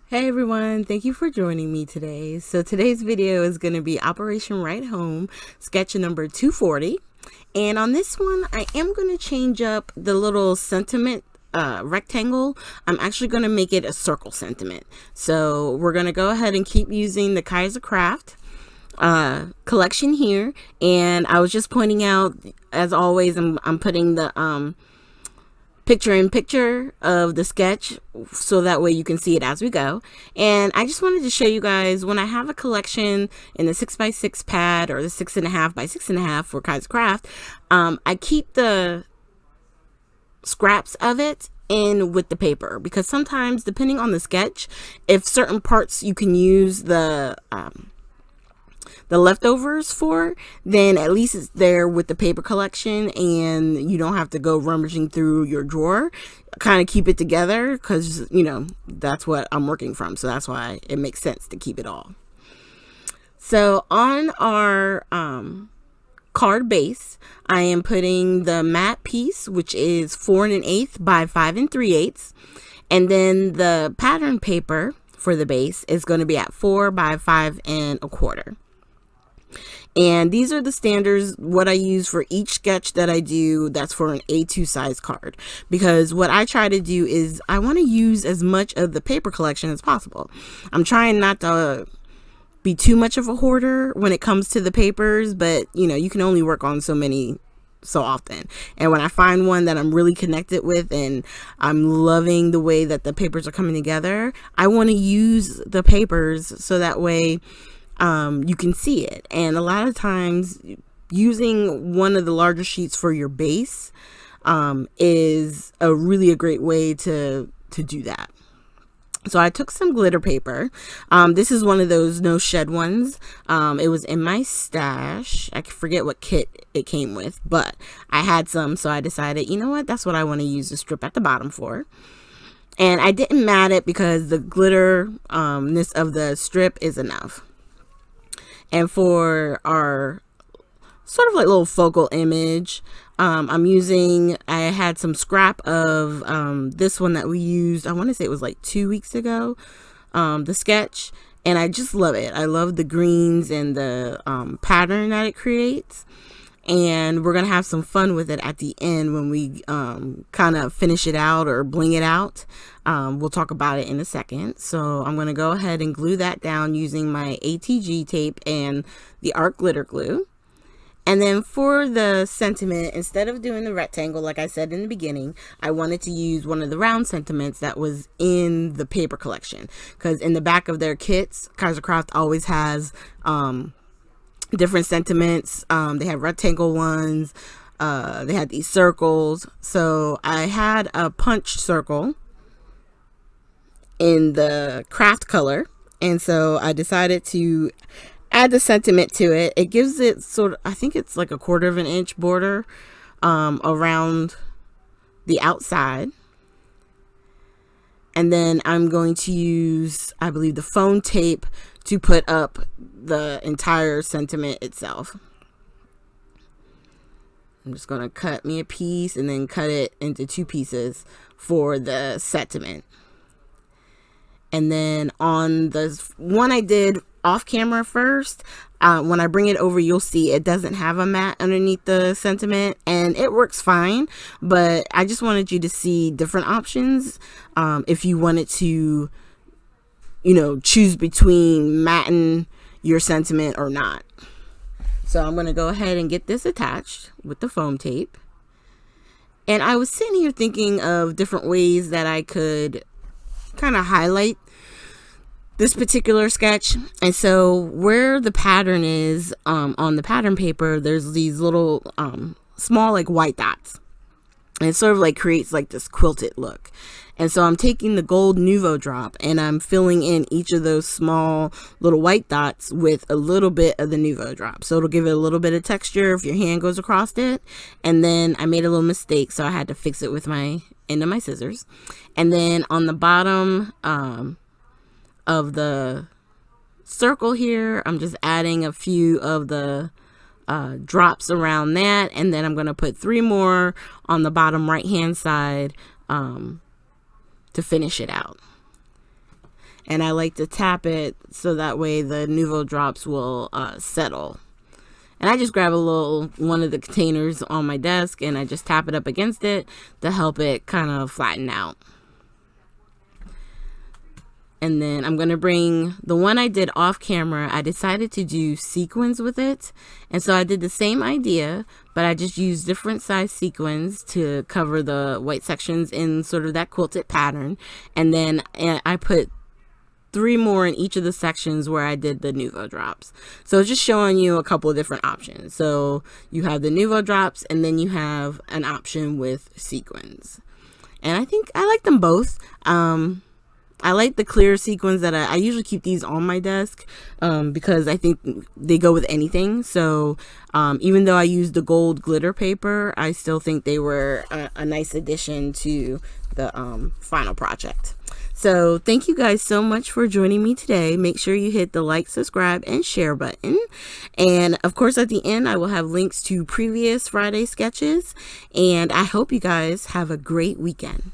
Hey everyone, thank you for joining me today. So today's video is going to be Operation Write Home, sketch number 240. And on this one, I am going to change up the little sentiment rectangle. I'm actually going to make it a circle sentiment. So we're going to go ahead and keep using the Kaiser Craft collection here. And I was just pointing out, as always, I'm putting the picture in picture of the sketch so that way you can see it as we go. And I just wanted to show you guys, when I have a collection in the 6x6 pad or the 6.5 by 6.5 for Kaiser Craft, I keep the scraps of it in with the paper, because sometimes, depending on the sketch, if certain parts you can use the leftovers for, then at least it's there with the paper collection and you don't have to go rummaging through your drawer. Kind of keep it together, because that's what I'm working from, so that's why it makes sense to keep it all. So on our card base, I am putting the matte piece, which is 4 1/8 by 5 3/8, and then the pattern paper for the base is going to be at 4 by 5 1/4. And these are the standards, what I use for each sketch that I do that's for an A2 size card. Because what I try to do is I want to use as much of the paper collection as possible. I'm trying not to be too much of a hoarder when it comes to the papers, but you can only work on so many so often. And when I find one that I'm really connected with and I'm loving the way that the papers are coming together, I want to use the papers so that way you can see it. And a lot of times using one of the larger sheets for your base is a great way to do that. So I took some glitter paper. This is one of those no shed ones. It was in my stash. I forget what kit it came with, but I had some, so I decided, you know what, that's what I want to use the strip at the bottom for. And I didn't mat it because the glitterness of the strip is enough. And for our sort of like little focal image, I had some scrap of this one that we used, I want to say it was like 2 weeks ago, the sketch. And I just love it. I love the greens and the pattern that it creates. And we're going to have some fun with it at the end when we kind of finish it out or bling it out. We'll talk about it in a second. So I'm going to go ahead and glue that down using my ATG tape and the art glitter glue. And then for the sentiment, instead of doing the rectangle like I said in the beginning, I wanted to use one of the round sentiments that was in the paper collection. Because in the back of their kits, Kaiser Craft always has different sentiments. They have rectangle ones. They had these circles. So I had a punch circle in the craft color, and so I decided to add the sentiment to it. It gives it sort of, I think it's like a 1/4 inch border around the outside. And then I'm going to use, I believe, the foam tape to put up the entire sentiment itself. I'm just going to cut me a piece and then cut it into 2 pieces for the sentiment. And then on the one I did off camera first, when I bring it over, you'll see it doesn't have a mat underneath the sentiment, and it works fine. But I just wanted you to see different options if you wanted to, choose between matting your sentiment or not. So I'm going to go ahead and get this attached with the foam tape. And I was sitting here thinking of different ways that I could kind of highlight this particular sketch. And so where the pattern is on the pattern paper, there's these little small like white dots, and it sort of like creates like this quilted look. And so I'm taking the gold Nuvo drop and I'm filling in each of those small little white dots with a little bit of the Nuvo drop, so it'll give it a little bit of texture if your hand goes across it. And then I made a little mistake, so I had to fix it with my end of my scissors. And then on the bottom of the circle here, I'm just adding a few of the drops around that, and then I'm going to put 3 more on the bottom right hand side to finish it out. and I like to tap it so that way the Nuvo drops will settle. And I just grab one of the containers on my desk and I just tap it up against it to help it kind of flatten out. And then I'm going to bring the one I did off camera. I decided to do sequins with it. And so I did the same idea, but I just used different size sequins to cover the white sections in sort of that quilted pattern. And then I put 3 more in each of the sections where I did the Nuvo drops. So just showing you a couple of different options. So you have the Nuvo drops and then you have an option with sequins. And I think I like them both. I like the clear sequins that I usually keep these on my desk because I think they go with anything. So even though I used the gold glitter paper, I still think they were a nice addition to the final project. So thank you guys so much for joining me today. Make sure you hit the like, subscribe, and share button. And of course, at the end, I will have links to previous Friday sketches. And I hope you guys have a great weekend.